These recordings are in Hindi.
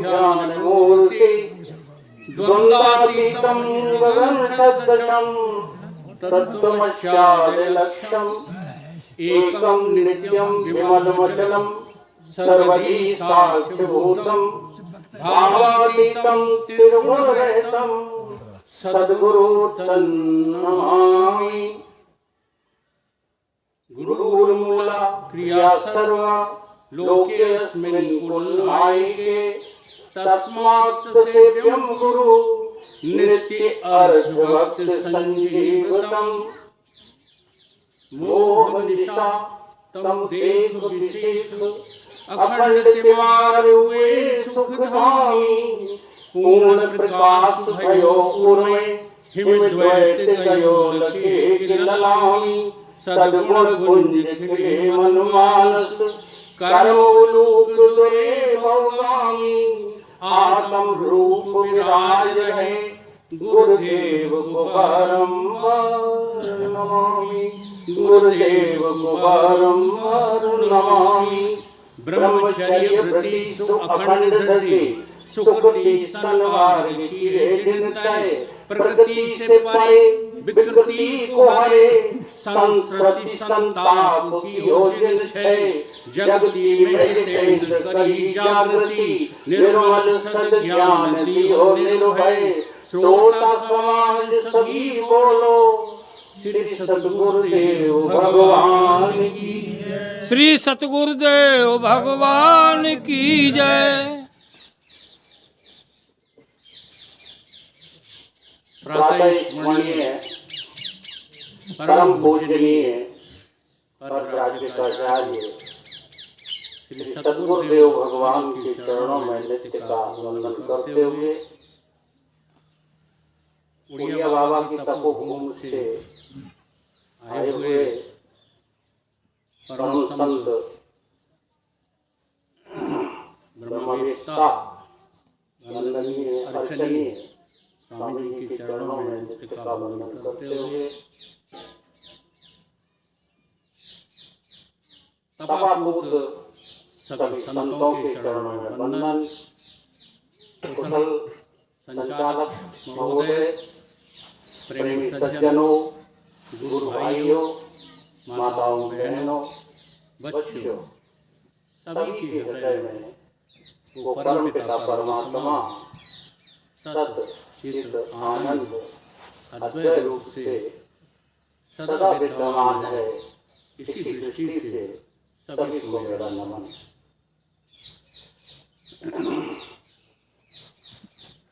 ज्ञानमूर्ति द्वन्द्वातीतं गगनसदृशं तत्त्वमस्यादिलक्ष्यम् एकं नित्यं विमलमचलं सर्वधी साक्षिभूतं भावातीतं त्रिगुणरहितं सद्गुरु तन्नमामि। गुरुर्मूला क्रिया सर्वा लोकेऽस्मिन् कुलनायके तस्मात् सेव्यं गुरु नित्य अर्धभक्ति संजीवितं। मोहनिशा तम देख विशेष अखंड तिवार हुए सुखधामी पूर्ण प्रकाश भयो पूर्णे हिमद्वैत गयो लखे किललामी सद्गुण गुंज खिले मन मानस कर्मोलूक दुरे भवगामी आत्म रूप विराज रहे गुरुदेव को बारंबार नमामि गुरुदेव को बारंबार नमामि। ब्रह्मचर्य व्रति सु अखंड धृति सुकृति संहार की चिंताए प्रकृति से परे विकृति को हरे संस्कृति संताप की योजन छे जगती में तेज करी जागृति निर्मल सद ज्ञान लियो निर्भय श्रोता समाज सभी बोलो श्री सतगुरुदेव भगवान की जय। श्री सतगुरुदेव भगवान की जय। प्रातः स्मरणीय परम पूजनीय परब्रह्माचार्य श्री सतगुरुदेव भगवान के चरणों में नित्य का वंदन करते हुए उड़िया बाबा की तपोभूमि से आए हुए परम संत ब्रह्मवेत्ता वंदनीय अर्चनीय स्वामी जी के चरणों में नित्य का वंदन करते हुए तपापूत सभी संतों के चरणों में वंदन। कुशल संचालक महोदय, प्रेमी सज्जनों, गुरु भाइयों, माताओं बहनों, बच्चों, सभी के हृदय में वो परम पिता परमात्मा सत चित आनंद अद्वैत रूप से सदा विद्यमान है। इसी दृष्टि से सभी को मेरा नमन।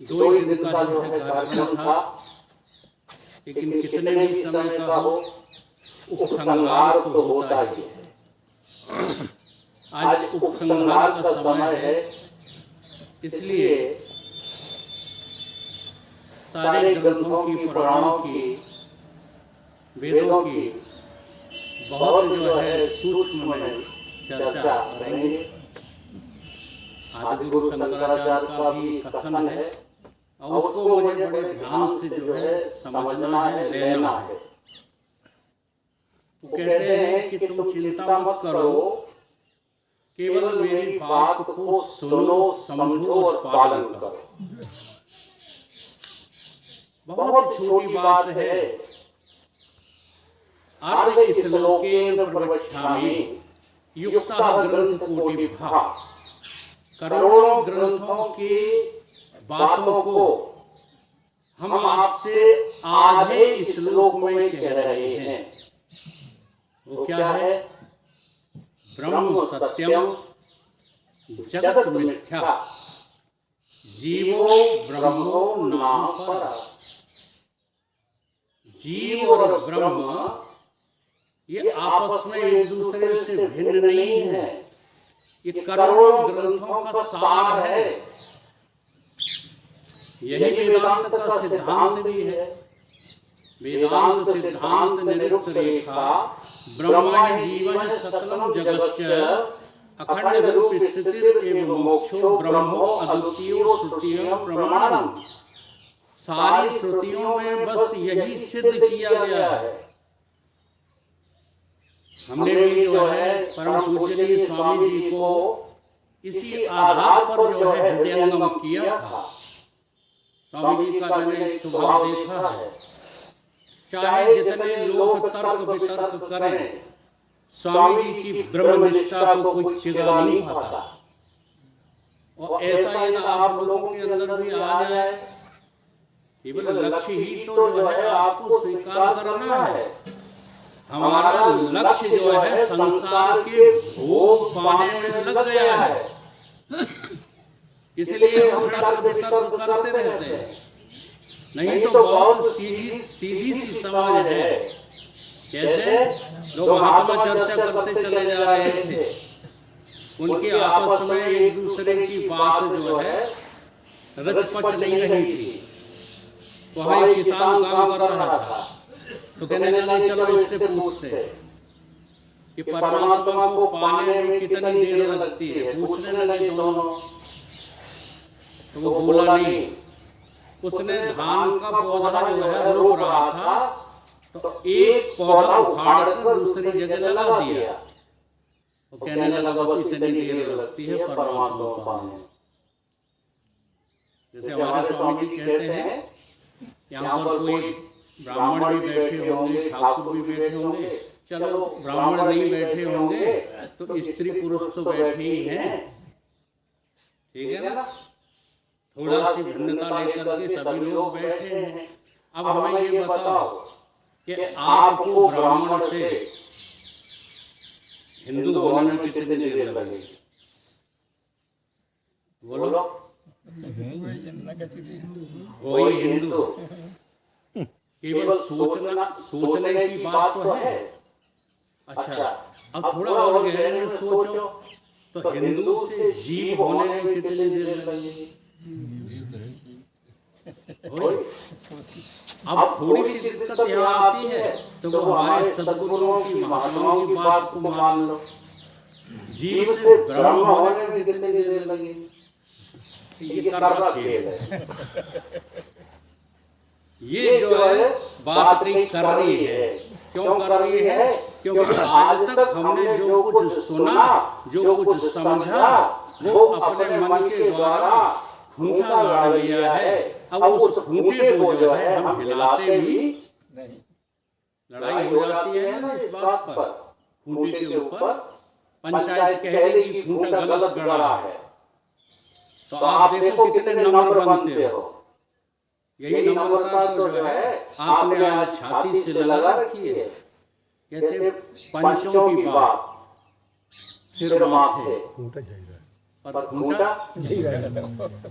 दो ही दिन का जो है कार्यक्रम था, लेकिन कितने भी समय का हो उपसंहार तो होता ही है। आज उपसंहार का समय है, इसलिए सारे ग्रंथों की, पुराणों की, वेदों की बहुत जो है सूक्ष्म में चर्चा करेंगे। आदि गुरु शंकराचार्य का भी कथन है और उसको मुझे बड़े ध्यान से जो है समझना है, लेना है। वो कहते हैं कि तुम चिंता मत करो, केवल मेरी बात को सुनो, समझो और पालन करो। बहुत छोटी बात है। अर्ध श्लोकेन प्रवक्ष्यामि युक्तः ग्रंथ कोटिभा। करोड़ों ग्रंथों की बातों को हम आपसे आधे श्लोक में कह रहे हैं। वो क्या है? ब्रह्म सत्यम जगत मिथ्या जीवो ब्रह्मो नाम पर। जीव और ब्रह्म ये आपस में एक दूसरे से भिन्न नहीं है। ये करोड़ों ग्रंथों का सार है। यही वेदांत का सिद्धांत भी है। वेदांत सिद्धांत निरुक्त रेखा ब्रह्मा जीवन सकलम जगच्च अखंड रूप स्थिति एवं मोक्षो ब्रह्मो अद्वितीयो श्रुतियों प्रमाणम। सारी श्रुतियों में बस यही सिद्ध किया गया है। हमने भी जो है परम पूजनीय स्वामी जी को इसी आधार पर जो है हृदयंगम किया था। स्वामी जी का मैंने एक स्वभाव देखा है, चाहे जितने लोग तर्क वितर्क करें, स्वामी जी की ब्रह्मनिष्ठा को कोई चिगा नहीं पाता। और ऐसा यदि आप लोगों के अंदर भी आ जाए, केवल लक्ष्य ही तो जो है आपको स्वीकार करना है। हमारा लक्ष्य जो है संसार के भोग पाने में लग गया है, इसलिए हम तर्क वितर्क करते रहते हैं। नहीं तो बहुत सीधी सी समझ है। कैसे लोग महात्मा चर्चा करते चले जा रहे थे, उनके आपस में एक दूसरे की बात जो है रचपच नहीं रही थी। वहां एक किसान काम कर रहा था, तो कहने लगे चलो इससे पूछते कि परमात्मा को पाने में कितनी देर लगती है। पूछने लगे दोनों, तो वो बोला नहीं। उसने धान का पौधा जो है रोप रहा था, तो एक पौधा उखाड़ कर दूसरी जगह लगा दिया। वो कहने लगा बस इतनी देर लगती है परमात्मा को पाने। जैसे हमारे स्वामी जी कहते हैं, यहाँ पर कोई ब्राह्मण भी बैठे होंगे, ठाकुर भी बैठे होंगे, चलो ब्राह्मण नहीं बैठे होंगे तो स्त्री पुरुष तो बैठे ही हैं, ठीक है ना। थोड़ा सी भिन्नता लेकर के सभी लोग बैठे हैं। अब हमें ये बताओ कि आपको ब्राह्मण से हिंदू होने में कितनी देर लगेगी? बोलो। वही हिंदू, केवल सोचने की बात तो है। अच्छा, अब थोड़ा और गहरे में सोचो तो हिंदू से जीव होने में कितनी देर लगेगी? अब थोड़ी सी दिक्कत यहाँ आती है तो वो हमारे सदगुरुओं की महात्माओं की बात को मान लो। जीव से ब्रह्म होने में कितनी देर लगेगी? ये कर्म खेल है। ये जो है बात नहीं कर रही है। क्यों कर रही है? क्योंकि आज तक हमने जो कुछ सुना, जो कुछ समझा, वो अपने मन के द्वारा खूंटा गाड़ लिया है। अब उस खूंटे को जो है हम हिलाते भी नहीं। लड़ाई हो जाती है ना इस बात पर, खूंटे के ऊपर। पंचायत कह रही कि खूंटा गलत गड़ा है, तो आप देखो कितने नम्र बनते हो। यही नम्रता तो जो है आपने आज छाती से लगा रखी है। कहते पंचों की बात सिर माथे पर खूंटा नहीं रहेगा।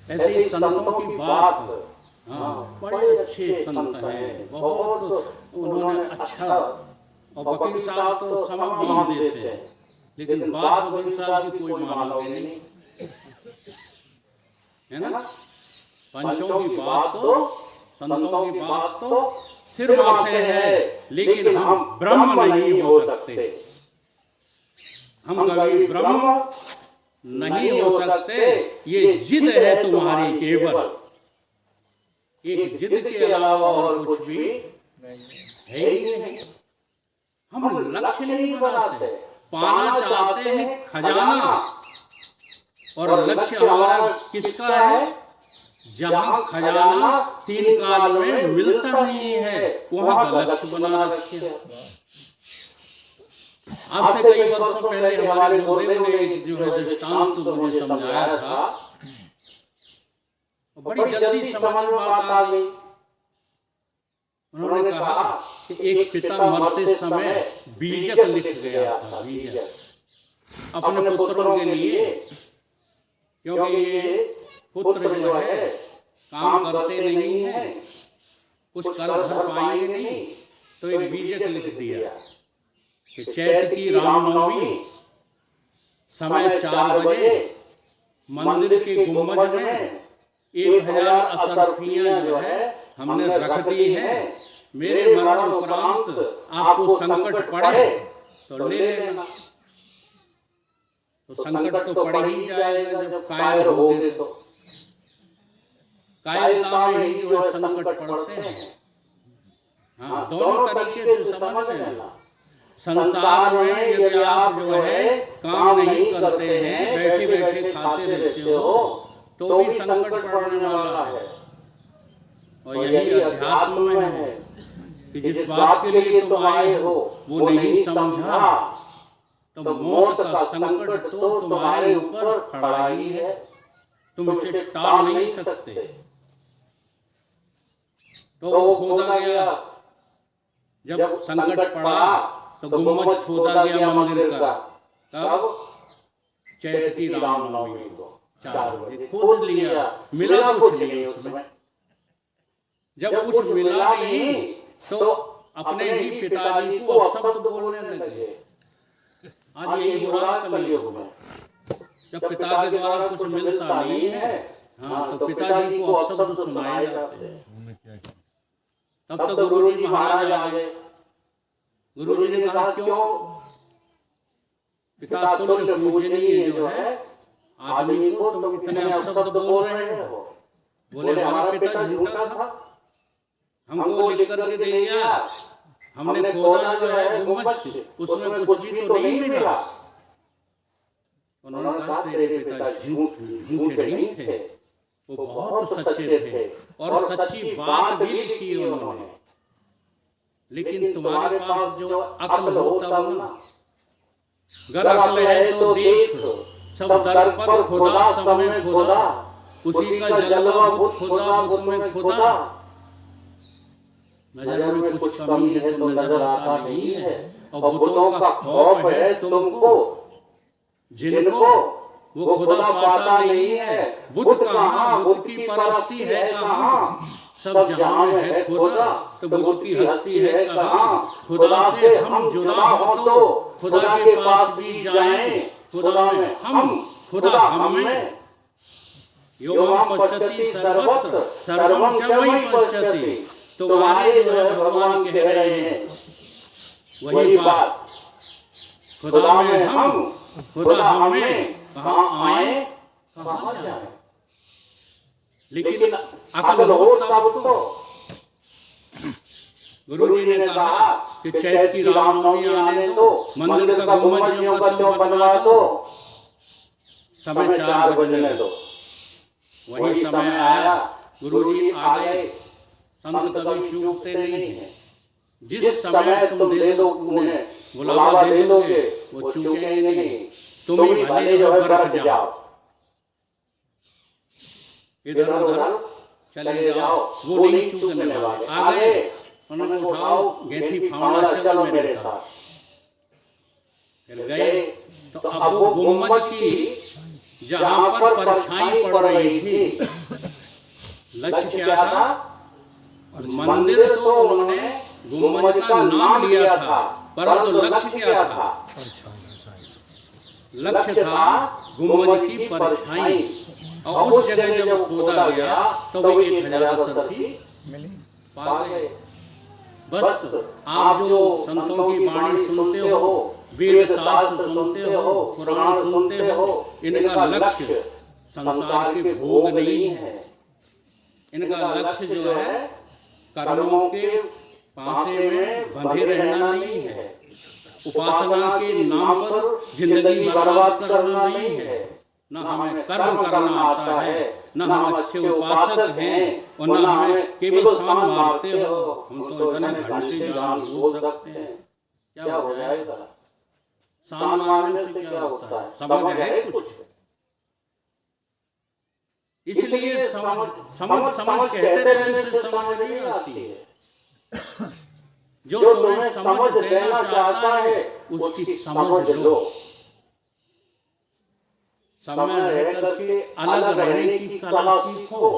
ऐसे ही संतों की बात, हाँ, बड़े अच्छे संत हैं, बहुत उन्होंने अच्छा। और वकील साहब तो समा बांध देते हैं, लेकिन बात वकील साहब की कोई मानोगे नहीं, है ना। पंचों की बात तो, संतों की बात तो सिर माथे है, लेकिन हम ब्रह्म नहीं हो सकते। हम कभी ब्रह्म नहीं हो सकते। ये जिद है तुम्हारी केवल, एक जिद के अलावा और कुछ भी है ही नहीं। हम लक्ष्य नहीं बनाते, पाना चाहते हैं खजाना। और लक्ष्य हमारा किसका है? जहां खजाना 3 काल में मिलता नहीं है, वहां का लक्ष्य बना रखे। आज से कई वर्षों पहले हमारे गुरुदेव ने जो है दृष्टांत मुझे समझाया था, बड़ी जल्दी समझ में बात आ गई। उन्होंने कहा कि एक पिता मरते समय बीजक लिख गया था, बीजक अपने पुत्रों के लिए, क्योंकि ये पुत्र जो है काम करते नहीं है, कुछ कर धर पाएंगे नहीं, तो एक बीजक लिख दिया कि चैत की रामनवमी समय 4 बजे मंदिर के गुंबज में 1000 असरफियां जो है हमने रख दी है। मेरे मरण उपरांत आपको संकट पड़े तो ले लेना। तो संकट तो पड़ ही जाएगा जब कायल होगे, तो कायरता में ही जो है संकट पड़ते हैं। हाँ, दोनों तरीके से समझ लेना। संसार में यदि आप जो है काम नहीं करते हैं, बैठे बैठे खाते रहते हो, तो भी संकट पड़ने वाला है। और यही अध्यात्म में है कि जिस बात के लिए तुम आए हो वो नहीं समझा, तो मौत का संकट तो तुम्हारे ऊपर खड़ा ही है, तुम इसे टाल नहीं सकते। तो वो खोदा गया, जब संकट पड़ा तो गुम्बज खोदा गया मंदिर का। कब? चैत की रामनवमी को 4 बजे खोद लिया, मिला कुछ नहीं उसमें। जब कुछ मिला नहीं तो अपने ही पिताजी को अपशब्द बोलने लगे। आज यही हो रहा है कलयुग में, जब पिता के द्वारा कुछ मिलता नहीं है, हाँ, तो पिताजी को अपशब्द सुनाए जाते हैं। तब तो गुरुजी महाराज आ गए। गुरुजी ने कहा, क्यों पिता तुल्य पूजनीय जो है आदमी को तुम इतने अपशब्द बोल रहे हो? बोले, हमारा पिता झूठा था, हमको लिख करके दे दिया, हमने खोदा जो है गुम्बज, उसमें कुछ भी तो नहीं मिला। उन्होंने कहा, तेरे पिता झूठे नहीं थे, वो बहुत सच्चे थे और सच्ची बात भी लिखी है उन्होंने। लेकिन तुम्हारे पास जो अक्ल हो तब ना, अगर अक्ल है तो देख, सब दर पर खुदा, सब में खुदा, उसी का जलवा बुत खुदा, बुत में खुदा। नजर में कुछ कमी है तो नजर आता नहीं है, और बुतों का खौफ है तुमको, जिनको वो खुदा पाता नहीं है। बुत कहाँ, बुत की परस्ती है कहाँ, सब जहां में है खुदा, तो बुत की हस्ती है कहाँ। खुदा से हम जुदा हो तो खुदा के पास भी जाएं, खुदा में हम, खुदा हम में। यो मां पश्यति सर्वत्र सर्वं च मयि पश्यति। तुम्हारे जो है भगवान कह रहे हैं वही बात, खुदा में हम, खुदा हम में, कहाँ आए कहाँ जाए। लेकिन अकल हो तब तो। गुरुजी ने कहा कि चैत की रामनवमी आने दो, मंदिर का गुम्बज यों का त्यों बनवा दो, समय 4 बजने दो। वही समय आया, गुरुजी आ गए। संत कभी चूकते नहीं है, जिस समय तुम दे दो उन्हें बुलावा दे दोगे, वो चूके नहीं। तुम ही भले जो गर्क जाओ, इधर उधर चले जाओ, वो नहीं चूकने वाले। आ गए, उन्हें उठाओ, गेंथी फावड़ा, चलो मेरे साथ। फिर गए तो अब वो गुम्बज की जहां पर परछाई पड़ रही थी, लक्ष्य क्या था? मंदिर तो उन्होंने गुम्बज का नाम लिया था, परंतु लक्ष्य क्या था? लक्ष्य था गुम्बज की परछाई। और उस जगह जब खोदा गया तो वो 1000 दशरथी पा गए। बस आप जो संतों की वाणी सुनते हो, वेद शास्त्र सुनते हो, पुराण सुनते हो, इनका लक्ष्य संसार के भोग नहीं है। इनका लक्ष्य जो है कर्मों के पासे में बंधे रहना नहीं है, उपासना के नाम पर जिंदगी बर्बाद करना नहीं है। न हमें कर्म करना आता है, न हम अच्छे उपासक हैं, और न हमें केवल शाम मारते हो। हम तो इतने घंटे गान बोल सकते हैं, क्या हो जाएगा? शाम मारने से क्या होता है? समझ है कुछ? इसलिए समझ कहते रहने से समझ नहीं आती है। जो तुम्हें समझ देना चाहता है उसकी समझ लो। समय रह करके अलग रहने की कला सीखो,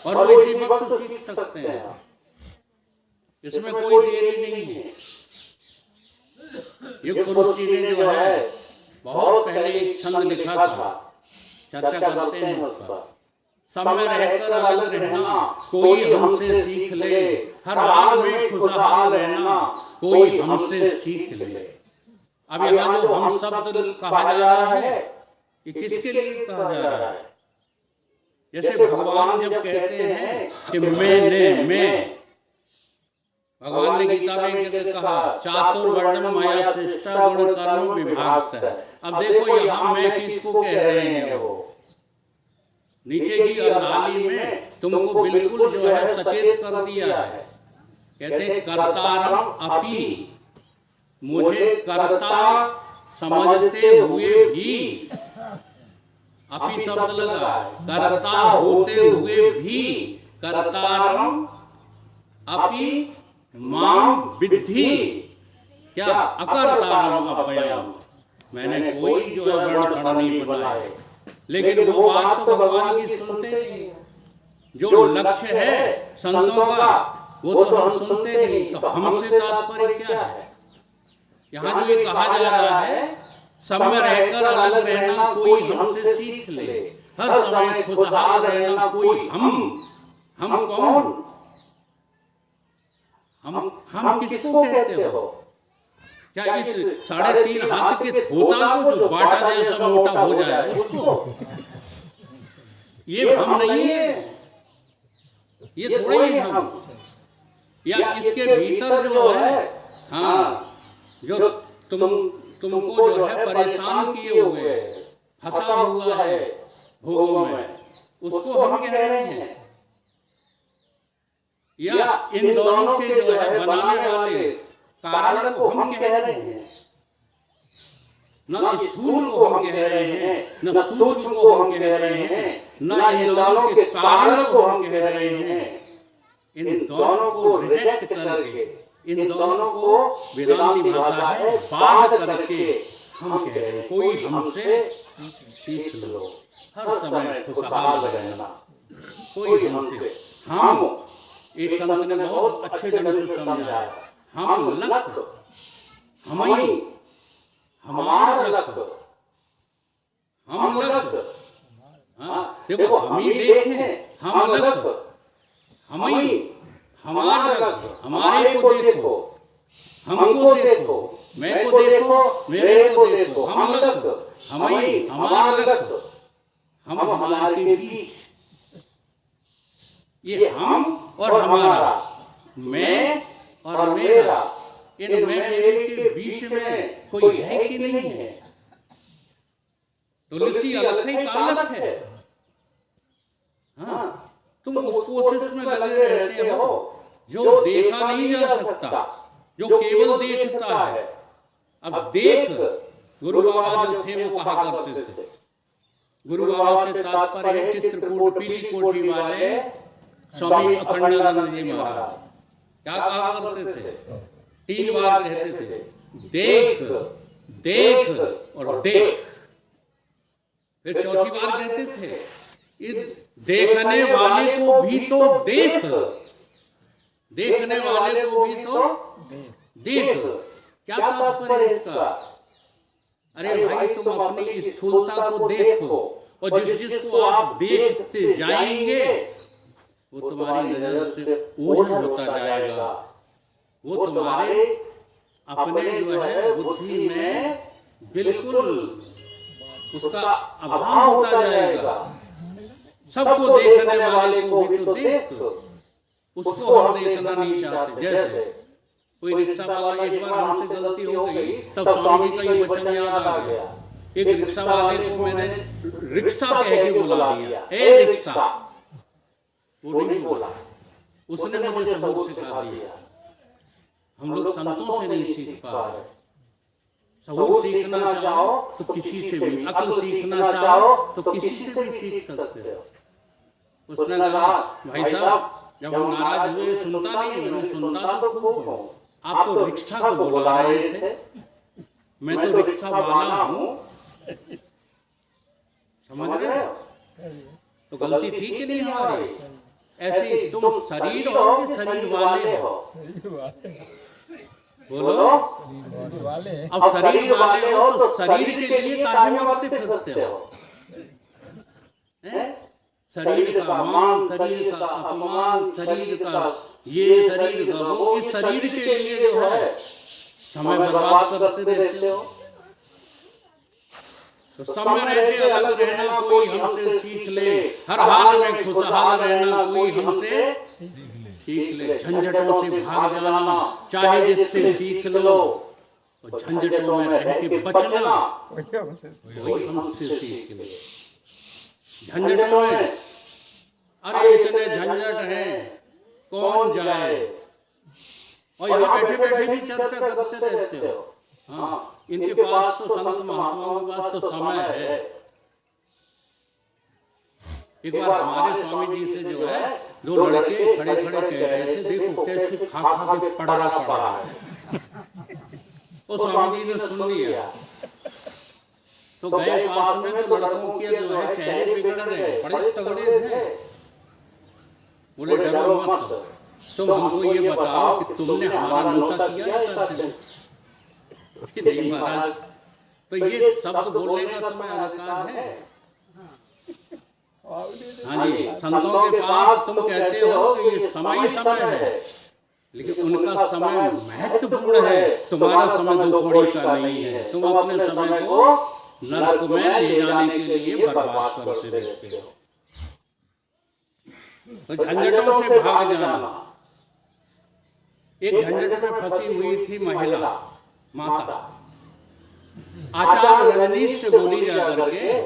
और वो इसी वक्त सीख सकते हैं। इसमें कोई देरी नहीं है। युग पुरुष जी ने जो है बहुत पहले एक छंद लिखा था, चर्चा करते हैं उस पर। समय रहकर अलग रहना, कोई हमसे सीख ले, हर हाल में खुशहाल रहना, कोई हमसे सीख ले। अब यहाँ जो हम शब्द कहा जा रहा है, ये किसके लिए कहा जा रहा है? जैसे भगवान जब कहते हैं कि मैं भगवान ने गीता में एक जगह कहा चातुर्वर्णम मया सृष्टा गुण कर्म विभाग से। अब देखो यहाँ मैं किसको कह रहे हैं, वो नीचे की अर्धाली में तुमको बिल्कुल जो है सचेत कर दिया है। कहते हैं कर्तारम अपि, मुझे कर्ता समझते हुए भी, अपि शब्द लगा है, कर्ता होते हुए भी, कर्तारम अपि माम विद्धि, क्या अकर्तारम अपयम, मैंने कोई जो है वर्ण कर्ण नहीं बनाए। लेकिन वो बात तो भगवान की सुनते नहीं, जो लक्ष्य है संतों का वो तो हम सुनते नहीं। तो हमसे तात्पर्य क्या है? यहाँ जो ये कहा जा रहा है समय रहकर अलग रहना कोई हमसे सीख ले, हर समय खुशहाल रहना कोई हम कौन, हम किसको कहते हो? क्या इस 3.5 हाथ के थोता को जो बाटा जैसा मोटा हो जाए उसको? ये हम नहीं है, ये थोड़े ही हम, या इसके भीतर जो है, हाँ, जो तुमको जो है परेशान किए हुए, फंसा हुआ है भोगों में, उसको हम कह रहे हैं, या इन दोनों के जो है बनाने वाले कारण को हम कह रहे हैं। न स्थूल को हम कह रहे हैं, न सूक्ष्म को हम कह रहे हैं, न इन दोनों के कारण को हम कह रहे हैं। इन दोनों को रिजेक्ट करके, इन दोनों को वेदांती भाषा है बाध करके हम कह रहे हैं कोई हमसे सीख लो, हर समय खुशहाल रहना, कोई हमसे। हम, एक संत ने बहुत अच्छे ढंग से समझाया, हम लख, हमई, हमार लख, हम लख, हाँ देखो हम ही देखें, हम लख, हमई, हमार लख, हमारे को देखो, हमको देखो, मैं को देखो, मेरे को देखो, हम लख, हमई, हमार लख, हम हमारे के बीच, ये हम और हमारा, मैं और मेरा, इन मैं मेरे के बीच में कोई है कि नहीं है? तुलसी अलग है, कालक है। हाँ, तुम उस कोशिश में लगे रहते हो जो देखा नहीं जा सकता, जो केवल देखता है। अब देख, गुरु बाबा जो थे वो कहा करते थे, गुरु बाबा से तात्पर्य है चित्रकूट पीली कोठी वाले स्वामी अखंडानंद जी महाराज। क्या कहा करते थे? 3 बार कहते थे, देख, देख और देख। फिर चौथी बार कहते थे, देखने वाले को भी तो देख, देखने वाले को भी तो देख। क्या तात्पर्य इसका? अरे भाई तुम अपनी स्थूलता को देखो, और जिसको आप देखते जाएंगे वो तुम्हारी नजर से ओझल होता जाएगा, वो तुम्हारे अपने जो है बुद्धि में बिल्कुल उसका अभाव होता जाएगा। सबको देखने वाले को भी तो देख, उसको हम देखना नहीं चाहते। जैसे कोई रिक्शा वाला, एक बार हमसे गलती हो गई, तब स्वामी जी का ये वचन याद आ गया। एक रिक्शा वाले को मैंने रिक्शा कह के बुला दिया, ए रिक्शा, वो नहीं बोला, उसने मुझे सबूत सिखा दिया। हम लोग संतों से नहीं सीख पा रहे। सबूत सीखना चाहो तो किसी से भी, अक्ल सीखना चाहो तो किसी से भी सीख सकते हो। उसने कहा, भाई साहब जब हम नाराज हुए सुनता नहीं, मैंने सुनता तो खूब हूँ, आप तो रिक्शा को बुला रहे थे, मैं तो रिक्शा वाला हूँ, समझ रहे हो? तो गलती थी कि नहीं हमारी? ऐसे ही तुम शरीर हो कि शरीर वाले हो? बोलो, अब शरीर वाले हो तो शरीर के लिए काहे मरते फिरते हो? शरीर का मान, शरीर का अपमान, शरीर का ये, शरीर का वो, इस शरीर के लिए जो है समय बर्बाद करते रहते हो। तो समय रहते अलग रहना कोई हमसे सीख ले, हर हाल में खुशहाल रहना कोई हमसे सीख ले, झंझटों से भाग जाना चाहे जिससे सीख लो, और झंझटों में रह के बचना वही हमसे सीख ले। झंझटों में, अरे इतने झंझट हैं, कौन जाए, और यहाँ बैठे बैठे भी चर्चा करते रहते हो। हाँ, इनके पास तो संत महात्माओं के पास तो समय है। एक बार हमारे स्वामी जी से जो है दो लड़के खड़े खड़े कह रहे थे, देखो कैसे खा खा के पड़ा है। वो स्वामी जी ने सुन लिया, तो गए पास में, तो लड़कों के जो है चेहरे बिगड़ गए, बड़े तगड़े थे। बोले डरो मत, तुम हमको ये बताओ कि तुमने हमारा न्योता किया है? नहीं महाराज, तो ये शब्द बोलने का तुम्हें अधिकार है। हाँ जी, संतों के पास तुम कहते हो कि ये समय समय है, लेकिन उनका समय महत्वपूर्ण है, तुम्हारा समय दो कौड़ी का नहीं है। तुम अपने समय को नरक में ले जाने के लिए बर्बाद करते रहते हो। तो झंझटों से भाग जाना। एक झंझट में फंसी हुई थी महिला माता, आचार्य रजनीश से बोली जा करके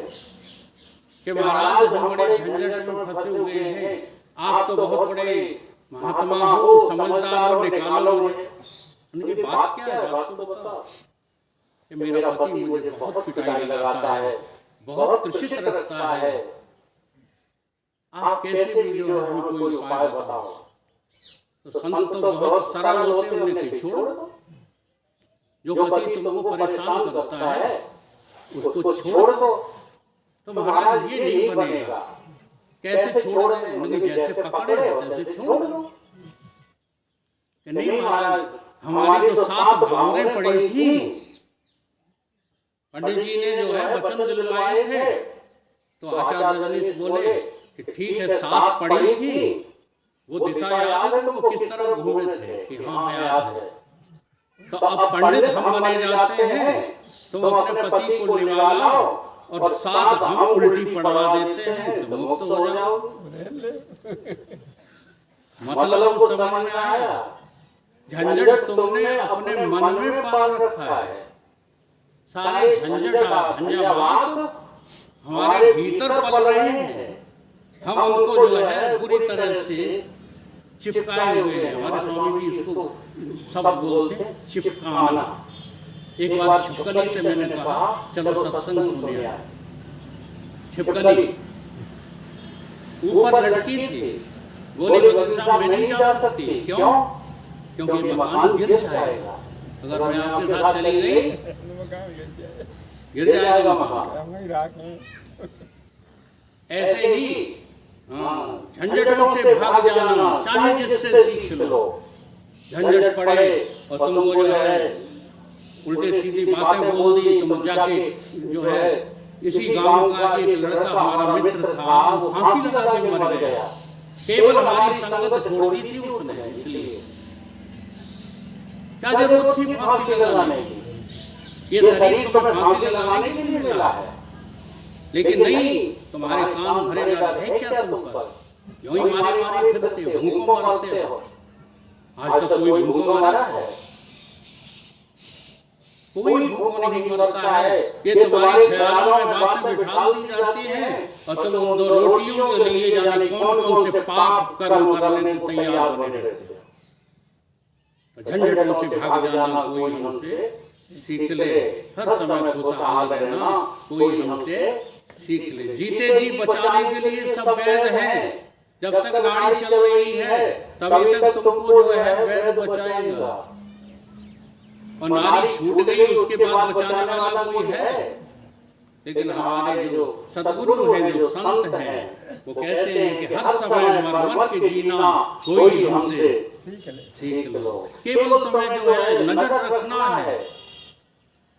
कि महाराज हम बड़े झंझट में फंसे हुए हैं, आप तो बहुत बड़े महात्मा हो, समझदार हो, निकालो मुझे। उनकी बात क्या है, बात तो बताओ। कि मेरा पति मुझे बहुत पिटाई लगाता है, बहुत त्रिषित रखता है, आप कैसे भी जो है हमें कोई उपाय बताओ। तो संत तो बहुत सरल होते हैं, उन्हें कहीं छोड़ दो। जो पति तुमको परेशान करता है उसको छोड़ दो। तो महाराज ये नहीं बनेगा, कैसे छोड़ दें? उन्हें जैसे पकड़े तैसे छोड़ दो। नहीं महाराज, हमारी तो 7 भावरें पड़ी थी, पंडित जी ने जो है वचन दिलवाए थे। तो आचार्य रजनीश बोले कि ठीक है, 7 पड़ी थी, वो दिशा याद है तुमको, किस तरह घूमे थे? कि हाँ याद है। तो अब पंडित हम बने जाते हैं, तुम अपने पति को निभा लाओ और 7 हम उल्टी पड़वा देते हैं, तो मुक्त हो जाओ। मतलब कुछ समझ में आया? झंझट तुमने अपने मन में पाल रखा है। सारे झंझट झंझावात हमारे भीतर पल रहे हैं, हम उनको जो है बुरी तरह से चिपकाए हुए हैं। हमारे स्वामी जी इसको शब्द बोलते हैं चिपकाना। एक बार छिपकली से मैंने कहा चलो सत्संग सुनिए। छिपकली ऊपर लटकी थी, बोली भगत साहब मैं नहीं जा सकती। क्यों? क्योंकि मकान गिर जाएगा, अगर मैं आपके साथ चली गई गिर जाएगा मकान। ऐसे ही झंझटों से भाग जाना, चाहे जिससे सीख लो। झंझट पड़े और तुमको जो है उल्टे सीधी बातें बोल दी, तुम जाके जो है इसी गांव का एक लड़का हमारा मित्र था, वो फांसी लगा के मर गया। केवल हमारी संगत छोड़ दी थी उसने, इसलिए क्या जरूरत थी फांसी लगाने की? ये शरीर तुम्हें फांसी लगाने के लिए मिला है, लेकिन नहीं, तुम्हारे कान भरे जा रहे हैं क्या तुम पर? यूं ही मारे मारे फिरते हो, भूखों मरते हो। आज तक कोई भूखों मरा है? कोई भूखों नहीं मरता है। ये तुम्हारे ख्यालों में बातें बिठा दी जाती हैं और तुम उन 2 रोटियों के लिए जाने कौन कौन से पाप कर्म करने को तैयार बने रहते हो। झंझटों से भाग जाना कोई हमसे सीख ले, हर समय खुशहाल रहना कोई हमसे सीख ले। जीते जी बचाने के लिए सब वैद हैं, जब तक नाड़ी चल रही है तभी तक तुमको जो है वैद बचाएगा, और नाड़ी छूट गई उसके बाद बचाने वाला कोई है? लेकिन हमारे जो सद्गुरु हैं, जो संत हैं, वो कहते हैं कि हर समय मर मर के जीना कोई हमसे सीख लो। केवल तुम्हें जो है नजर रखना है,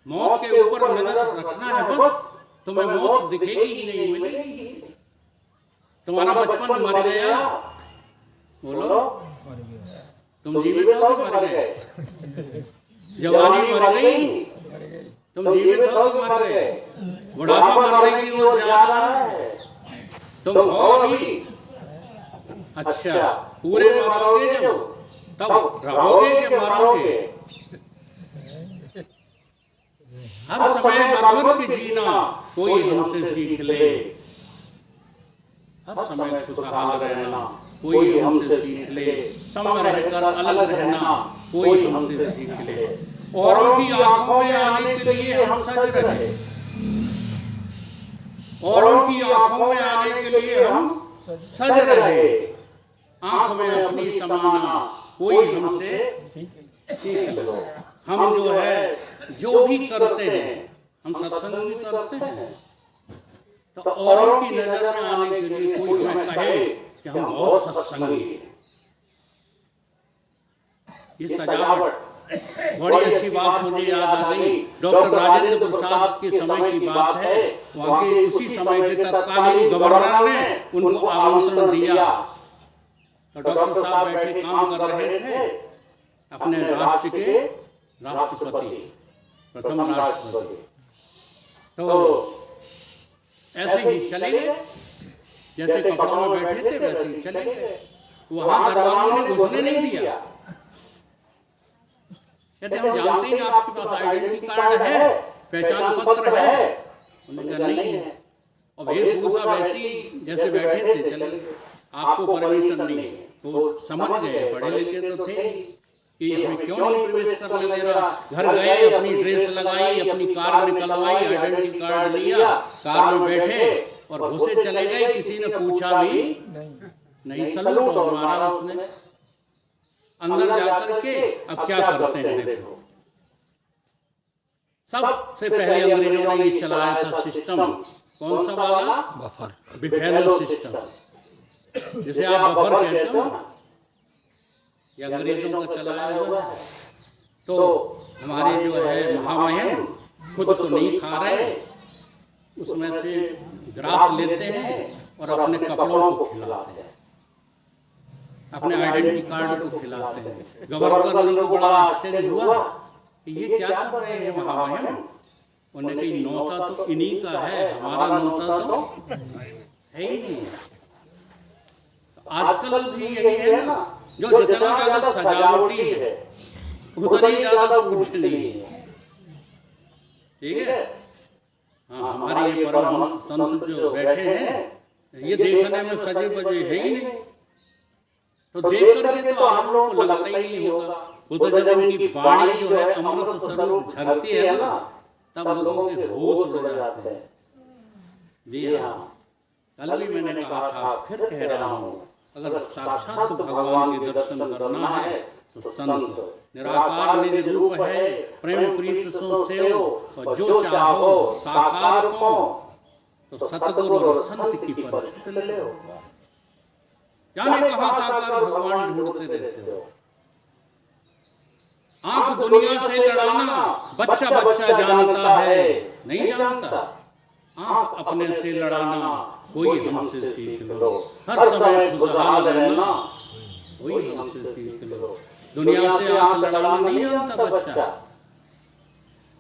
मौत के ऊपर नजर रखना है, बस तुम्हें मौत दिखेगी ही नहीं, मिलेगी। तुम्हारा बचपन मर गया, बोलो तुम जीवित हो कि मर गए? जवानी मर गई, तुम जीवित हो कि मर गए? बुढ़ापा मरने की ओर जा रहा है, तुम हो भी अच्छा पूरे मरोगे जब तब रहोगे कि मरोगे? हर समय मर के जीना कोई हमसे सीख ले, हर समय खुशहाल रहना कोई हमसे सीख ले, सम रहकर अलग रहना कोई हमसे सीख ले, औरों की आंखों में आने के लिए हम सज रहे, औरों की आंखों में आने के लिए हम सज रहे, आंख में अपनी समाना कोई हमसे सीख लो। हम जो है जो भी करते हैं, हम सत्संग भी करते हैं, तो औरों की नजर में आने के लिए कोई हमें कहे कि हम बहुत सत्संगी हैं। ये सजावट बड़ी अच्छी बात मुझे याद आ गई। डॉक्टर राजेंद्र प्रसाद के समय की बात है, वहां के उसी समय के तत्कालीन गवर्नर ने उनको आमंत्रण दिया, तो डॉक्टर साहब बैठे काम कर रहे थे, अपने राष्ट्र के राष्ट्रपति, प्रथम राष्ट्रपति, तो ऐसे ही चले गए, जैसे कपड़ों में बैठे थे वैसे ही चले गए। वहां दरबारों ने घुसने नहीं दिया, कहते हम जानते हैं आपके पास आइडेंटिटी कार्ड है, पहचान पत्र है, उन्होंने कहा नहीं है, और वेशभूषा वैसी जैसे बैठे थे चले गए, आपको परमिशन नहीं है। तो समझ गए, पढ़े लिखे तो थे कि हमें क्यों नहीं प्रवेश करने दे रहा। घर गए, अपनी ड्रेस लगाई, अपनी कार निकलवाई, आइडेंटिटी कार्ड लिया, कार में बैठे और घुसे चले गए, किसी ने पूछा भी नहीं, सलूट और मारा उसने। अंदर जाकर के अब क्या करते हैं देखो, सबसे पहले अंग्रेजों ने ये चलाया था सिस्टम, कौन सा वाला? बिफेलो सिस्टम, जिसे आप बफर कहते हो, ये अंग्रेजों का चलाया हुआ है। तो हमारे जो है महामहिम खुद तो नहीं खा रहे, उसमें से ग्रास लेते हैं और अपने कपड़ों को खिलाते हैं, अपने आइडेंटिटी कार्ड को खिलाते हैं। गवर्नर को बड़ा आश्चर्य हुआ कि ये क्या कर रहे हैं महामहिम। उन्होंने कही नौता तो इन्हीं का है, हमारा नौता तो है ही नहीं। आजकल भी यही है ना, जो जितना ज्यादा सजावटी है उतनी ज्यादा पूछनी है, ठीक है। हाँ, हमारे ये परमहंस संत जो बैठे हैं ये देखने में सजे बजे है ही नहीं, तो देख करके तो आप लोगों को लगता ही नहीं होगा। वो तो जब उनकी वाणी जो है अमृत स्वरूप झरती है ना, तब लोगों के होश उड़ जाते हैं। जी हाँ, कल भी मैंने कहा था, फिर कह रहा हूँ, अगर साक्षात भगवान के दर्शन करना है तो संत निराकार निज रूप है, प्रेम प्रीत सो सेव, और जो चाहो साकार को, तो सतगुरु और संत की परिचित ले लो। जाने कहां साकार भगवान ढूंढते रहते हो। आंख दुनिया से लड़ाना बच्चा बच्चा जानता है, नहीं जानता। आंख अपने से लड़ाना कोई हमसे सीख लो, हर समय खुशहाल रहना कोई हमसे सीख लो। दुनिया से आंख लड़ाना नहीं जानता बच्चा।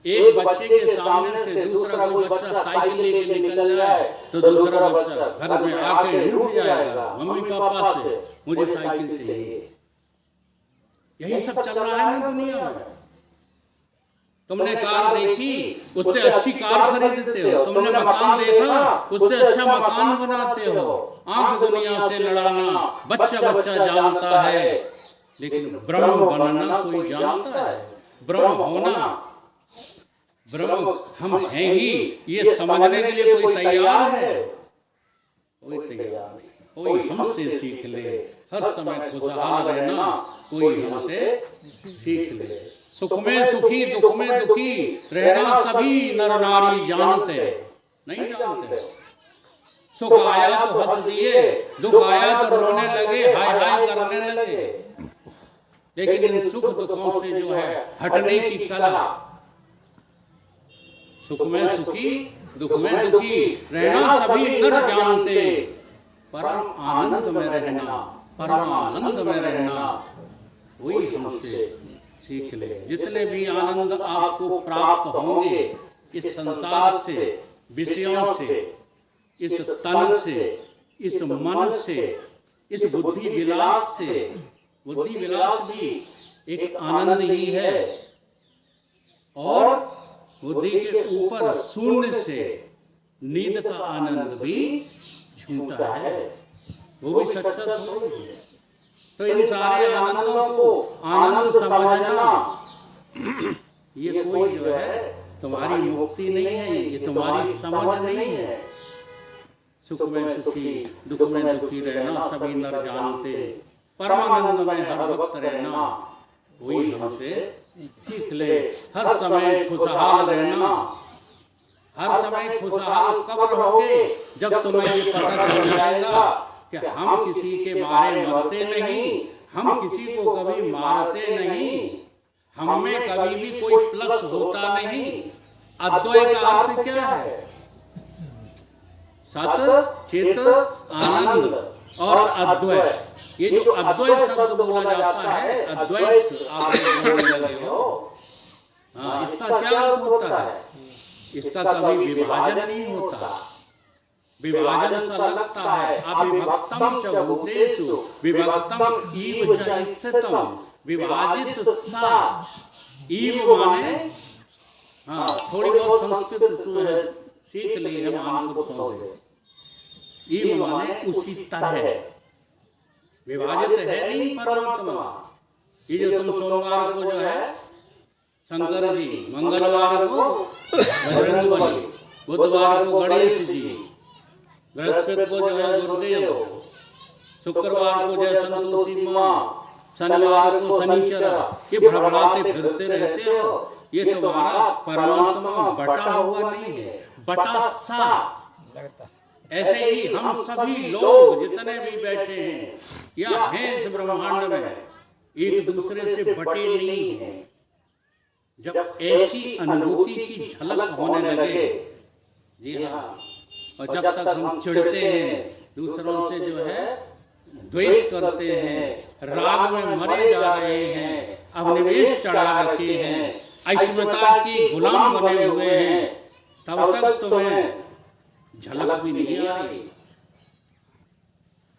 एक बच्चे के सामने से दूसरा कोई बच्चा साइकिल लेके निकल जाए तो दूसरा बच्चा घर में आके लूट जाएगा, मम्मी पापा से मुझे साइकिल चाहिए। यही सब चल रहा है ना दुनिया में। तुमने कार देखी, उससे अच्छी कार खरीदते हो, तुमने मकान देखा, उससे अच्छा मकान बनाते हो। आंख दुनिया से लड़ाना बच्चा बच्चा जानता है, लेकिन ब्रह्म बनना कोई जानता है। ब्रह्म होना, ब्रह्म हम हैं ही, ये समझने के लिए कोई तैयार है? कोई तैयार नहीं। कोई हमसे सीख ले, हर समय खुशहाल रहना कोई हमसे सीख ले। सुख में सुखी दुख में दुखी रहना सभी नर नारी जानते, नहीं जानते। सुख आया तो हंस दिए, दुख आया तो रोने लगे, हाय हाय करने लगे। लेकिन इन सुख दुखों से जो है हटने की कला, सुख में सुखी दुख में दुखी रहना सभी नर जानते, परम आनंद में रहना, परमानंद में रहना वही हमसे सीख ले। जितने भी आनंद आपको प्राप्त होंगे इस संसार से, विषयों से, इस तन से, इस मन से, इस बुद्धि विलास से, बुद्धि विलास भी एक आनंद ही है, और बुद्धि के ऊपर शून्य से नींद का आनंद भी छूटा है, वो भी सच्चा थोड़ी है। तो इन सारे आनंदों को आनंद समझना, ये कोई जो है तुम्हारी मुक्ति नहीं है, ये तुम्हारी समझ नहीं है। सुख में सुखी दुख में दुखी रहना सभी नर जानते, परमानंद में हर वक्त रहना कोई हमसे सीख ले। हर समय खुशहाल रहना, हर समय खुशहाल कब रहोगे? जब तुम्हें ये पता चल जाएगा कि हम किसी के मारे मरते नहीं, हम किसी को कभी मारते नहीं, हम में कभी भी कोई प्लस होता नहीं। अद्वैत का अर्थ क्या है? सत चित आनंद और अद्वैत। ये जो अद्वैत शब्द बोला जाता है, अद्वैत आप बोलने लगे हो, हाँ, इसका क्या अर्थ होता है? इसका कभी विभाजन नहीं होता। विभाजन सा लगता है, अविभक्तम च भूतेषु विभक्तम ईव च स्थितम, विभाजित सा। ईव माने, हाँ, थोड़ी बहुत संस्कृत सीख ली है महापुरुषों से। ईव माने उसी तरह, विभाजित है नहीं परमात्मा। ये जो तुम सोमवार को जो है शंकर जी, मंगलवार को बजरंगबली, बुधवार को गणेश जी, बृहस्पति को जो है गुरुदेव, शुक्रवार को जो है संतोषी माँ, शनिवार को शनिचरा, ये भड़बड़ाते फिरते रहते हो। ये तुम्हारा परमात्मा बटा हुआ नहीं है, बटा सा। ऐसे ही हम सभी लोग जितने भी बैठे हैं या हैं इस ब्रह्मांड में, एक दूसरे से बटे नहीं हैं। जब ऐसी अनुभूति की झलक होने लगे, जी हाँ, और जब तक हम चिढ़ते हैं, दूसरों से जो है द्वेष करते हैं, राग में मरे जा रहे हैं, अभिनिवेश चढ़ा रखे हैं, अस्मिता की गुलाम बने हुए हैं, तब तक तुम्हें झलक भी नहीं आ रही।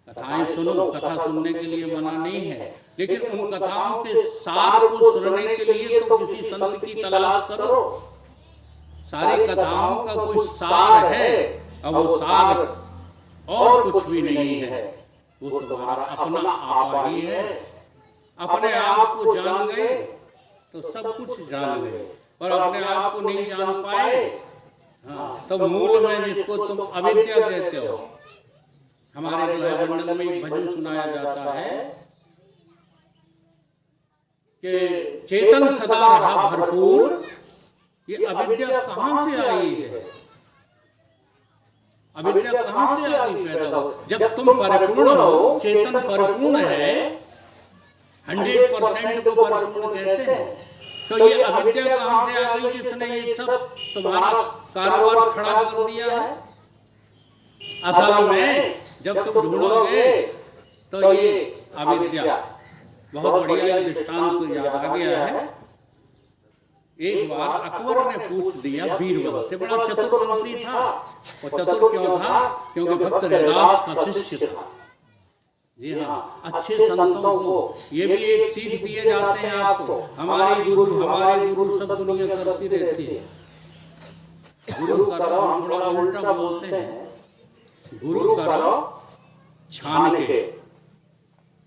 कथाएं सुनो, कथा सुनने के लिए मना नहीं है, लेकिन उन कथाओं के सार को सुनने के लिए तो किसी संत की तलाश करो। सारी कथाओं का कोई सार है, और वो सार और कुछ भी नहीं है, वो तुम्हारा अपना आपा ही है। अपने आप को जान गए तो सब कुछ जान गए, और अपने आप को नहीं जान पाए, हाँ, तो मूल में जिसको तुम अविद्या कहते हो। हमारे जो है मंडल में एक भजन सुनाया जाता है कि चेतन सदा रहा भरपूर, ये अविद्या कहां से आई है? अविद्या कहां से आ गई पैदा हो? जब तुम परिपूर्ण हो, चेतन परिपूर्ण है, 100% को परिपूर्ण कहते हैं, तो ये अविद्या कहां से आ गई जिसने ये सब तुम्हारा कारोबार खड़ा कर दिया है? असल में जब तुम ढूंढोगे तो ये अविद्या, बहुत बढ़िया दृष्टांत याद आ गया है। एक बार अकबर ने पूछ दिया बीरबल से, बड़ा चतुर मंत्री था। और चतुर क्यों था? क्योंकि भक्त रविदास का शिष्य था। जी हाँ, अच्छे संतों को ये भी एक सीख दिए जाते हैं आपको। हमारे गुरु सब दुनिया करती रहती है। गुरु करो, हम थोड़ा उल्टा बोलते हैं, गुरु करो छान के,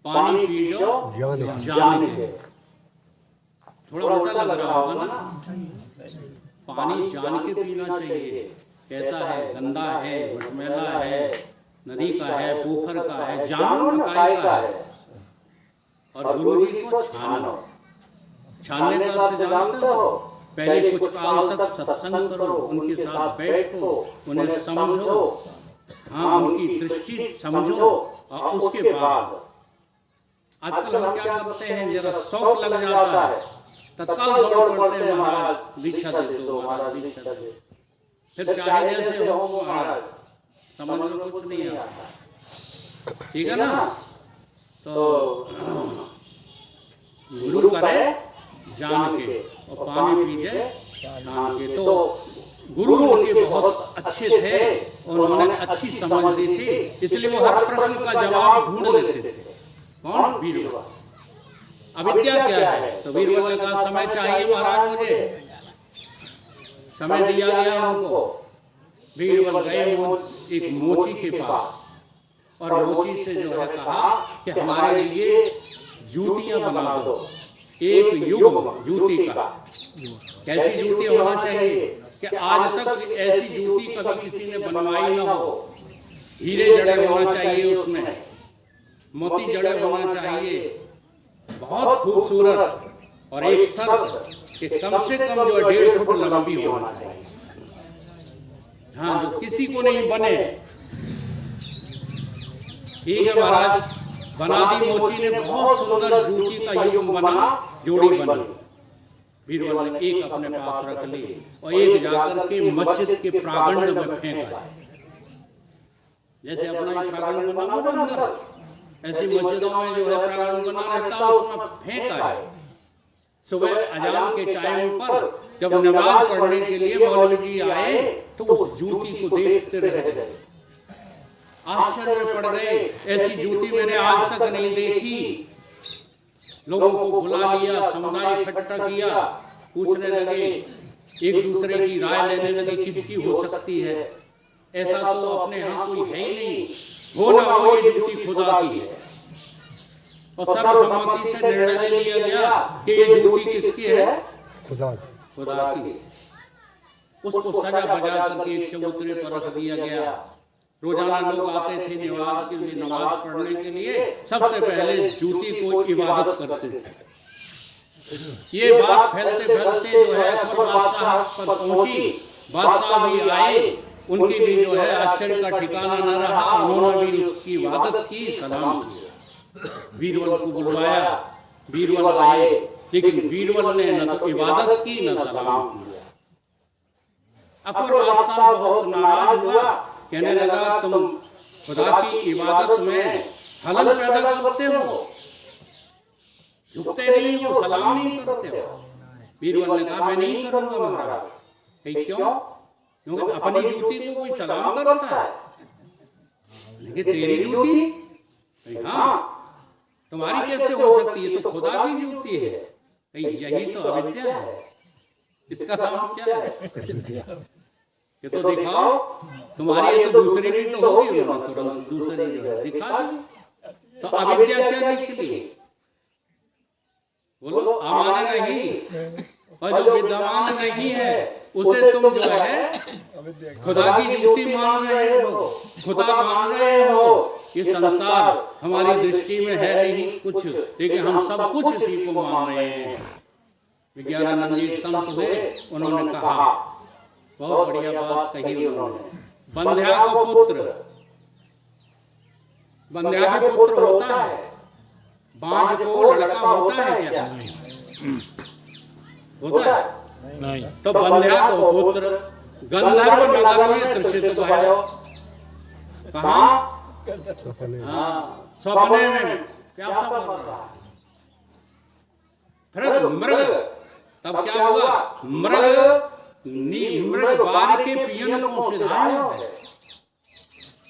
पानी पी लो जान के। थोड़ा उल्टा लग रहा होगा ना? पानी जान के पीना चाहिए, कैसा है, गंदा है, मटमैला है, नदी का है, पोखर का है, जानो ना काय का है। और गुरु जी को छानो। छानने का अर्थ जानते हो? पहले कुछ काल तक सत्संग करो, उनके साथ बैठो, उन्हें समझो, हाँ, उनकी दृष्टि समझो, और उसके बाद आजकल हम क्या करते हैं, जरा शौक लग जाता है, तत्काल दौड़ पड़ते हैं, महाराज दीक्षा दे दो, महाराज दीक्षा दे। फिर चाहे जैसे हो महाराज, समझ में कुछ नहीं आता, ठीक है ना? तो गुरु करे जान के, और पानी पीजे छान के। तो गुरु उनके बहुत अच्छे थे, उन्होंने अच्छी समझ दी थी, इसलिए वो हर प्रश्न का जवाब ढूंढ लेते थे। कौन? बीरबल। अविद्या क्या है? तो बीरबल ने कहा समय चाहिए महाराज, मुझे समय दिया गया उनको। बीरबल गए एक मोची के पास और मोची से जो है कहा कि हमारे लिए जूतियां बना दो, एक युग जूती का। कैसी जूती होना चाहिए कि आज तक ऐसी जूती कभी किसी ने बनवाई ना हो। हीरे जड़े होना चाहिए उसमें, मोती जड़े होना चाहिए, बहुत खूबसूरत, और एक शर्त कि कम से कम जो 1.5 फुट लंबी होना चाहिए। हाँ, जो किसी को नहीं बने। ठीक है महाराज, बना दी मोची ने, बहुत सुंदर जूती का युग बना, जोड़ी बनी। बीरबल ने एक अपने पास रख ली और एक जाकर के मस्जिद के प्रांगण में फेंका। जैसे अपना ही प्रांगण बना होता है अंदर, ऐसी मस्जिदों में जो है प्रांगण बना रहता है, उसमें फेंका है। सुबह अजान के टाइम पर जब नमाज पढ़ने के लिए मौलवी जी आए तो उस जूती को देखते रह गए, आश्चर्य में पड़ गए। ऐसी जूती मैंने आज तक नहीं देखी। लोगों को बुला लिया, समुदाय इकट्ठा किया, पूछने लगे, एक दूसरे की राय लेने लगे किसकी हो सकती है। ऐसा तो अपने यहाँ कोई है ही नहीं, हो ना हो ये जूती खुदा की है। और सर्वसम्मति से निर्णय ले लिया गया कि ये जूती किसकी है? खुदा की। उसको सजा बजा करके एक चबूतरे पर रख दिया गया। रोजाना लोग आते थे नमाज के लिए, नमाज पढ़ने के लिए, सबसे पहले जूती को इबादत करते थे। ये बात फैलते फैलते जो है बादशाह पर पहुंची। बादशाह भी आए, उनकी भी जो है आश्चर्य का ठिकाना न रहा। उन्होंने भी उसकी इबादत की, सलाम किया। बीरबल को बुलवाया, बीरबल आए, लेकिन बीरबल ने न तो इबादत की न सलाम किया। अकबर बादशाह बहुत नाराज हुआ, कहने लगा तुम खुदा की इबादत में खलल पैदा करते हो, झुकते नहीं हो, सलाम नहीं करते हो। बीरबल ने कहा मैं नहीं करूंगा महाराज। क्यों? क्योंकि अपनी जूती को कोई सलाम करता है, लेकिन तेरी जूती? हाँ, तुम्हारी कैसे हो सकती है? तो खुदा की जूती है। यही तो अविद्या है, इसका नाम क्या है? ये तो दिखाओ, तुम्हारी ये तो दूसरी भी तो होगी। उन्होंने तुरंत दूसरी जो है दिखा दी। तो अविद्या क्या निकली? बोलो, अमाना नहीं, और जो विद्यमान नहीं है उसे तुम जो है खुदा की जूती मान रहे हो, खुदा मान रहे हो। ये संसार हमारी दृष्टि में है नहीं कुछ, लेकिन हम सब कुछ इसी को मान रहे हैं। विज्ञानानंद जी संत हुए, उन्होंने कहा, बहुत बढ़िया बात कही उन्होंने। बंध्या को पुत्र, बंध्या के पुत्र होता है, बांझ को लड़का होता है क्या? होता है नहीं। तो बंध्या को पुत्र गंधर्व नगर में त्रिषित भयो। कहाँ? हाँ, सपने में प्यासा पड़ रहा। फिर मृग, तब क्या हुआ? मृग बार के पियन को सिधाया है।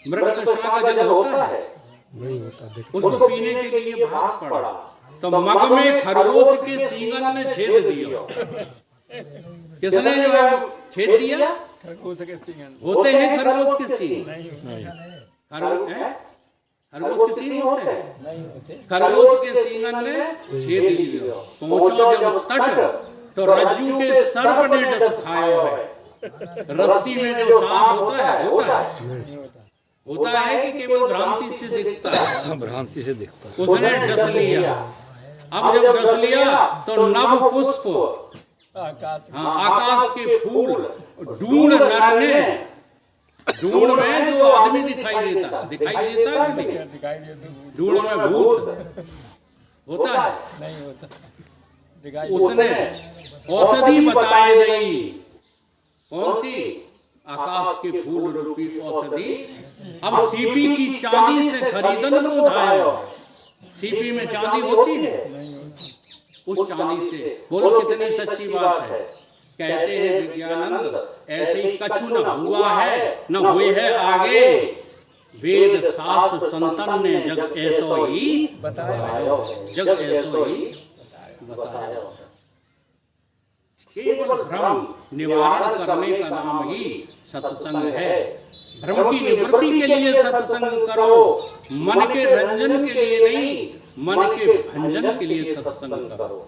मृग तृष्णा का जल होता है, उसको पीने के लिए भाग पड़ा, तो मग में खरगोश के सींगन ने छेद दिया। किसने जो है छेद दिया? खरगोश के सींगन होते हैं, खरगोश के सींग खरगोश के सींग होते हैं, नहीं होते। खरगोश के सींगन ने छेद दिया। पहुंचो जब तट, तो रज्जू के सर्प ने डस खाया है। रस्सी में जो सांप होता है, होता है कि केवल भ्रांति से दिखता है? भ्रांति से दिखता है। उसने डस लिया। अब जब डस लिया तो नभ पुष्प, आकाश के फूल, ढूंढ नर ने, ढूंढ में जो आदमी दिखाई देता कि नहीं? दिखाई देता। ढूंढ में भूत होता है? नहीं होता। उसने औषधि बताई गई। कौन सी? आकाश के फूल रूपी औषधि। अब सीपी की चांदी से खरीदन को धाया। सीपी में चांदी होती है? उस चांदी से, बोलो कितनी सच्ची बात है कहते हैं विज्ञानंद, ऐसे ही कछु न हुआ है न हुए है आगे, वेद शास्त्र संतन ने जग ऐसो ही बताया, जग ऐसो ही बताया। केवल भ्रम निवारण करने का नाम ही सत्संग है। भ्रम की निवृत्ति के लिए सत्संग करो, मन के रंजन के लिए नहीं, मन के भंजन के लिए सत्संग करो।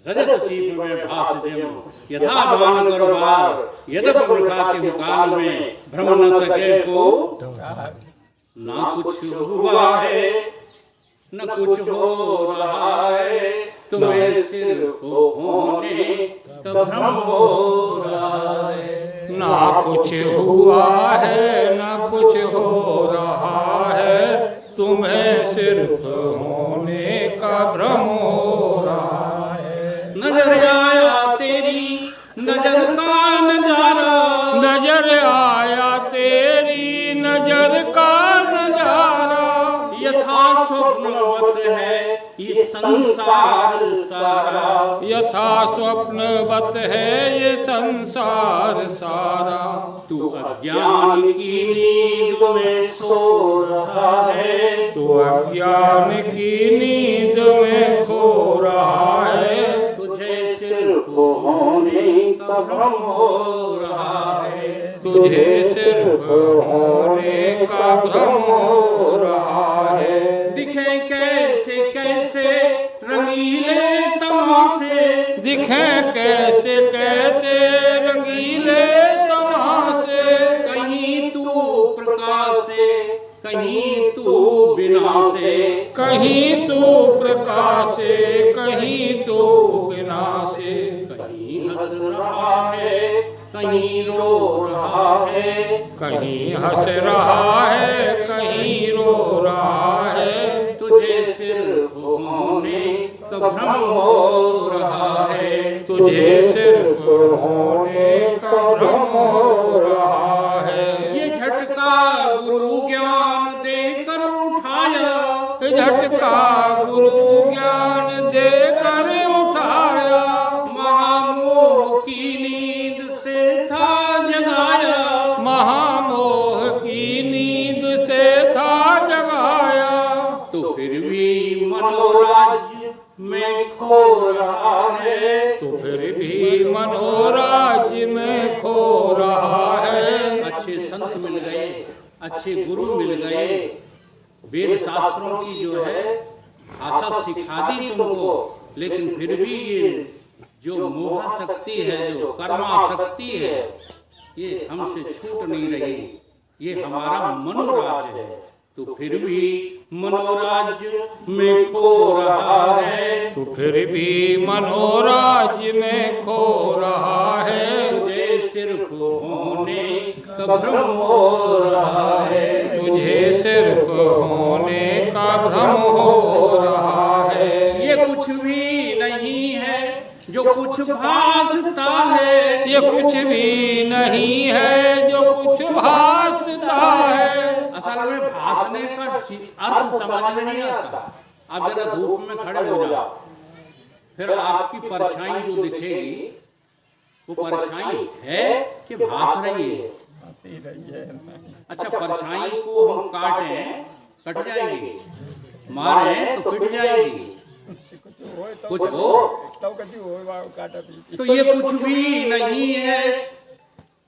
रजत सीप में भास जिम यथा मान करो बार, यद्यप वृथा के काल में भ्रम न सके को। ना कुछ हुआ है न कुछ हो रहा है, तुम्हें सिर होने का भ्रम हो रहा है। ना कुछ हुआ है न कुछ हो रहा है, तुम्हें सिर्फ होने का भ्रम हो रहा है। नजर आया तेरी नजर का नजारा, नजर आया तेरी नजर का नजारा, यथा स्वप्नवत है ये संसार सारा, यथा स्वप्नवत है ये संसार सारा। तू अज्ञान की नींद में सो रहा है, तू अज्ञान की नींद में खो रहा है, तुझे सिर्फ होने का भ्रम हो रहा है, तुझे सिर्फ होने का भ्रम हो रहा है। दिखे कैसे कैसे रंगीले तमाशे, दिखे कैसे कैसे रंगीले तमाशे, कहीं तू प्रकाशे कहीं तू विनाशे, कहीं तू प्रकाशे कहीं तू विनाशे। कहीं हंस रहा है कहीं रो रहा है, कहीं हंस रहा है कहीं रो रहा है, तुझे सिर्फ होने का भ्रम हो रहा है, तुझे सिर्फ होने का भ्रम हो रहा है। ये झटका गुरु ज्ञान देकर उठाया, झटका गुरु ज्ञान देकर उठाया, महामोह की नींद से था जगाया, महामोह की नींद से था जगाया। तो फिर भी मनोराज्य में खो रहा है, तो फिर भी मनोराज्य में खो रहा है। अच्छे संत मिल गए, अच्छे गुरु मिल गए, वेद शास्त्रों की जो है भाषा सिखा दी तुमको, लेकिन फिर भी ये जो मोह शक्ति है, जो कर्मा शक्ति है, ये हमसे छूट नहीं रही। ये हमारा मनोराज्य है, तो फिर भी मनोराज्य में खो रहा है, तो फिर भी मनोराज्य में खो रहा है। तुझे सिर्फ होने का भ्रम हो रहा है, तुझे सिर्फ होने का भ्रम हो रहा है। ये कुछ भी नहीं है जो कुछ भासता है, ये कुछ भी नहीं है जो कुछ भासता है। असल में भासने का अर्थ समझ में नहीं आता। आप जरा धूप में खड़े हो जाओ, फिर आपकी परछाई जो दिखेगी वो परछाई है कि भास रही है? अच्छा, परछाई को हम काटें कट जाएगी, मारे तो कट जाएगी, कुछ हो तो ये कुछ भी नहीं है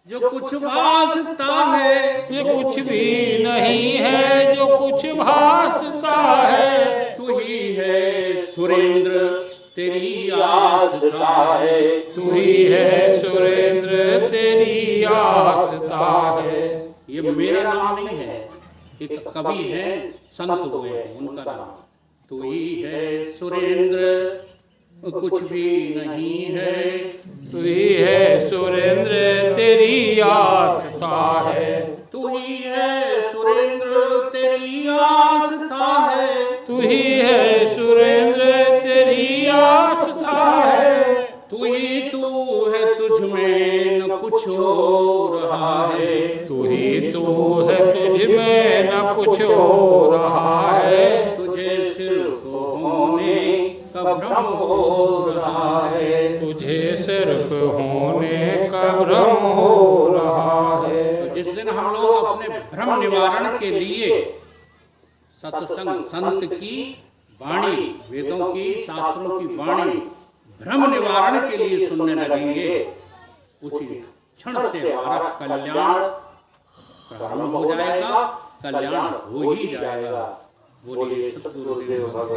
जो कुछ भासता है, ये कुछ भी नहीं है जो कुछ भासता है। तू ही है सुरेंद्र तेरी आस्था है, तू ही है सुरेंद्र तेरी आस्था है। ये मेरा नाम नहीं है, एक कवि है, संत हुए हैं, उनका नाम। तू ही है सुरेंद्र कुछ भी नहीं है, तू ही है सुरेंद्र तेरी आस्था है। तू ही है सुरेंद्र तेरी आस्था है, तू ही है सुरेंद्र तेरी आस्था है। तू ही तू है, तुझ में न कुछ हो रहा है, तू ही तू है, तुझ में न कुछ हो रहा है। तुझे सिर्फ होने का भ्रम हो रहा है, तुझे सिर्फ होने का भ्रम हो रहा है। तो जिस दिन हम लोग अपने भ्रम निवारण के लिए सत्संग, संत की वाणी, वेदों की, शास्त्रों की वाणी भ्रम निवारण के लिए सुनने लगेंगे, उसी क्षण से हमारा कल्याण प्रारंभ हो जाएगा, कल्याण हो ही जाएगा। बोलिए सतगुरुदेव भगवान।